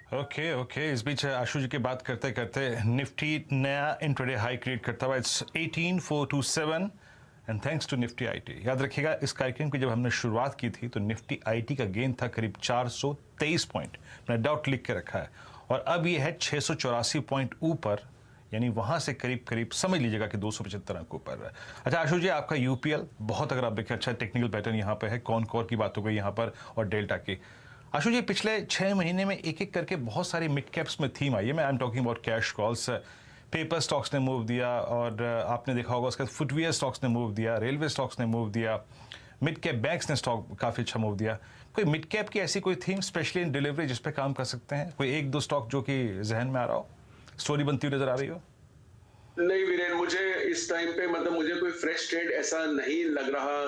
Okay okay, इस बीच आशु जी की बात करते करते निफ्टी नया इंट्राडे हाई क्रिएट करता हुआ it's 18427 and thanks to Nifty IT. याद रखिएगा, इस कार्यक्रम की जब हमने शुरुआत की थी तो निफ्टी आईटी का गेन था करीब 423 पॉइंट, मैंने डाउट लिख के रखा है, और अब ये है 684 पॉइंट ऊपर, यानी वहां से करीब करीब समझ लीजिएगा कि 275 अंक ऊपर है। अच्छा आशु जी, आपका यूपीएल बहुत, अगर आप देखें, अच्छा टेक्निकल पैटर्न यहाँ पे है, कौन कोर की बात हो गई यहाँ पर और डेल्टा की। आशु जी, पिछले 6 महीने में एक एक करके बहुत सारी मिड कैप्स में थीम आई है। मैं I am talking about cash calls, paper stocks ने मूव दिया, और आपने देखा होगा उसके फुटवियर स्टॉक्स ने मूव दिया, रेलवे स्टॉक्स ने मूव दिया, मिड कैप बैंक्स ने स्टॉक काफ़ी अच्छा मूव दिया। कोई मिड कैप की ऐसी कोई थीम स्पेशली इन डिलीवरी जिस पे काम कर सकते हैं? कोई एक दो स्टॉक जो कि जहन में आ रहा हो, स्टोरी बनती हुई नजर आ रही हो? नहीं वीरेन, मुझे इस टाइम पे मतलब मुझे कोई फ्रेश ट्रेड ऐसा नहीं लग रहा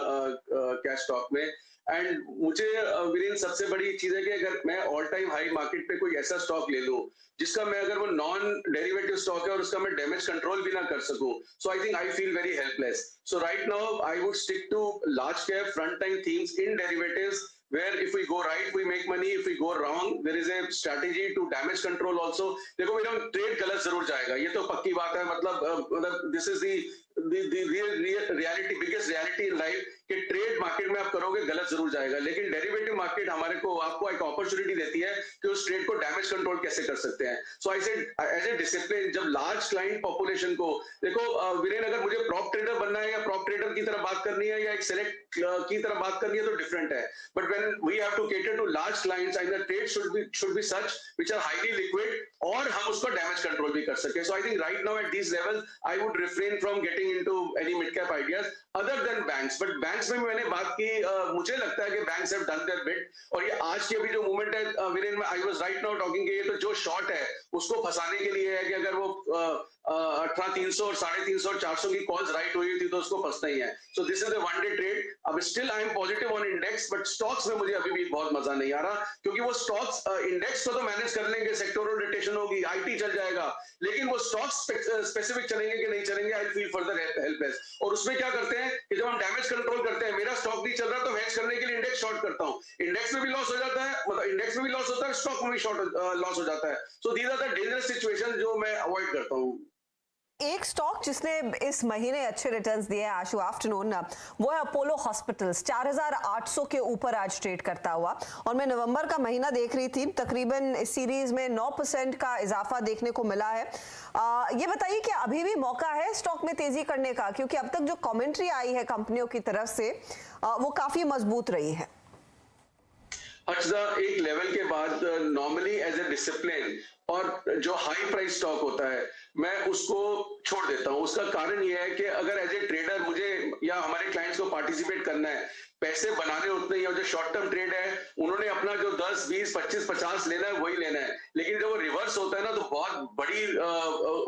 कैश स्टॉक में। एंड मुझे वीरेन सबसे बड़ी चीज है कि अगर मैं ऑल टाइम हाई मार्केट पे कोई ऐसा स्टॉक ले लूं जिसका मैं, अगर वो नॉन डेरिवेटिव स्टॉक है और उसका मैं डैमेज कंट्रोल भी ना कर सकूं, so I think I feel very helpless. So right now I would stick to large cap front time themes in derivatives, where if we go right we make money, if we go wrong there is a strategy to damage control also। देखो मेरा trade गलत जरूर जाएगा, ये तो पक्की बात है। मतलब this is the reality, biggest reality in life कि ट्रेड मार्केट में आप करोगे गलत जरूर जाएगा, लेकिन डेरिवेटिव मार्केट हमारे को आपको एक अपॉर्चुनिटी देती है कि उस ट्रेड को डैमेज कंट्रोल कैसे कर सकते हैं। So I said as a discipline, जब लार्ज क्लाइंट पॉपुलेशन को देखो वीरेन, अगर मुझे प्रॉप ट्रेडर बनना है या प्रॉप ट्रेडर की तरह बात करनी है या एक सेलेक्ट की तरह बात करनी है तो डिफरेंट है, but when we have to cater to large clients and the trade should be such which are highly liquid और हम उसको डैमेज कंट्रोल भी कर सके। So I think right now at this level I would refrain from getting into any mid cap ideas other than banks. But banks में मैंने बात की, मुझे लगता है कि banks have done their bit, और ये आज की अभी जो मूवमेंट है वीरेन में, I was right now talking कि ये तो जो शॉर्ट है उसको फंसाने के लिए है कि अगर वो 18,300 और 350 और 400 की कॉल्स राइट हुई थी तो उसको फंसना ही है। So this is a one day trade. अब still I am positive on index, but stocks में मुझे अभी भी बहुत मजा नहीं आ रहा, क्योंकि वो स्टॉक्स इंडेक्स को तो मैनेज कर लेंगे, सेक्टोरल रोटेशन होगी, आईटी चल जाएगा, लेकिन वो स्टॉक्स स्पेसिफिक चलेंगे कि नहीं चलेंगे, आई फील फर्दर हेल्पलेस। और उसमें क्या करते हैं कि जब हम डैमेज कंट्रोल करते हैं, मेरा स्टॉक नहीं चल रहा तो हेज करने के लिए इंडेक्स शॉर्ट करता हूं, इंडेक्स में भी लॉस हो जाता है, मतलब इंडेक्स में भी लॉस होता है, स्टॉक में भी शॉर्ट लॉस हो जाता है। So these are the dangerous situation जो मैं अवॉइड करता हूं। एक स्टॉक जिसने इस महीने अच्छे रिटर्न्स दिए हैं आशु आफ्टरनून, वो है अपोलो हॉस्पिटल्स। 4800 के ऊपर आज ट्रेड करता हुआ, और मैं नवंबर का महीना देख रही थी, तकरीबन इस सीरीज में 9% का इजाफा देखने को मिला है। ये बताइए कि अभी भी मौका है स्टॉक में तेजी करने का, क्योंकि अब तक जो कमेंट्री आई है कंपनियों की तरफ से वो काफी मजबूत रही है। एक लेवल के बाद नॉर्मली एज ए डिसिप्लिन और जो हाई प्राइस स्टॉक होता है मैं उसको छोड़ देता हूं। उसका कारण यह है कि अगर एज ए ट्रेडर मुझे या हमारे क्लाइंट्स को पार्टिसिपेट करना है, पैसे बनाने उतने ही, और जो शॉर्ट टर्म ट्रेड है उन्होंने अपना जो 10, 20, 25, 50 लेना है वही लेना है, लेकिन जब वो रिवर्स होता है ना तो बहुत बड़ी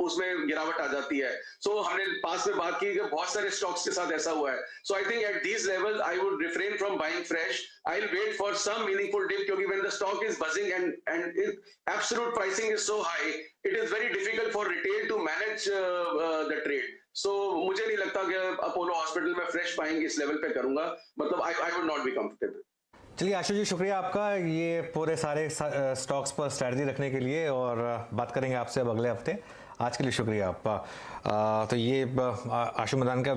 उसमें गिरावट आ जाती है। सो हमने पास में बात की कि बहुत सारे स्टॉक्स के साथ ऐसा हुआ है। So I think at this level I would refrain from buying fresh. I will wait for some meaningful dip, क्योंकि when the stock is buzzing and absolute pricing is so high, it is very difficult for retail to manage the trade. सो मुझे नहीं लगता कि Apollo hospital में fresh buying इस लेवल पे करूंगा, मतलब I would not be comfortable. चलिए आशु जी, शुक्रिया आपका ये पूरे सारे स्टॉक्स पर स्ट्रैटेजी रखने के लिए, और बात करेंगे आपसे अब अगले हफ्ते। आज के लिए शुक्रिया आपका। तो ये आशु मदान का